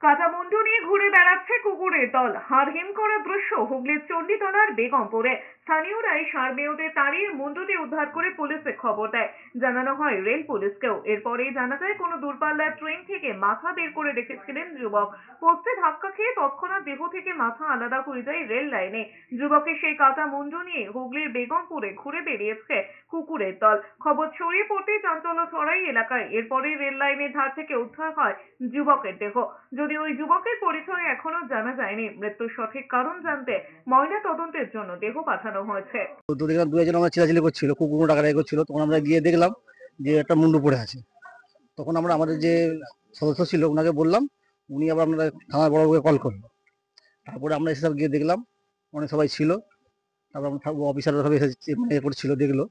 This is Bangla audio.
কাঁচা মুন্ডু নিয়ে ঘুরে বেড়াচ্ছে কুকুরের দল। হাড়হিম করা দৃশ্য হুগলির চণ্ডীতলার বেগমপুরে। স্থানীয়রাই ষাঁড় মেয়দের তাড়িয়ে মুন্ডুটি উদ্ধার করে পুলিশে খবর দেয়। জানানো হয় রেল পুলিশকেও। এরপরেই জানা যায় কোনো দূরপাল্লার ট্রেন থেকে মাথা বের করে রেখেছিলেন যুবক। পোস্টে ধাক্কা খেয়ে তৎক্ষণাৎ দেহ থেকে মাথা আলাদা হয়ে যায় রেল লাইনে। যুবকের সেই কাঁচা মুন্ডু নিয়ে হুগলির বেগমপুরে ঘুরে বেরিয়েছে কুকুরের দল। খবর ছড়িয়ে পড়তেই চাঞ্চল্য ছড়ায় এলাকায়। এরপরেই রেল লাইনের ধার থেকে উদ্ধার হয় যুবকের দেহ। যদি ওই যুবকের পরিচয় এখনো জানা যায়নি। মৃত্যুর সঠিক কারণ জানতে ময়না তদন্তের জন্য দেহ পাঠানো হয়েছে। তো দেখলাম দু একজন আমরা চিল্লাচিল্লি করছিল, কুকুর ডাকাডাকি করছিল। তখন আমরা গিয়ে দেখলাম যে একটা মুন্ডু পড়ে আছে। তখন আমরা আমাদের যে সদস্য ছিল ওনাকে বললাম, উনি আবার আমরা থানার বড়বাবুকে কল করলো। তারপরে আমরা এসে সব গিয়ে দেখলাম, অনেক সবাই ছিল। তারপর আমরা অফিসাররা সবাই এসে করছিল, দেখলো।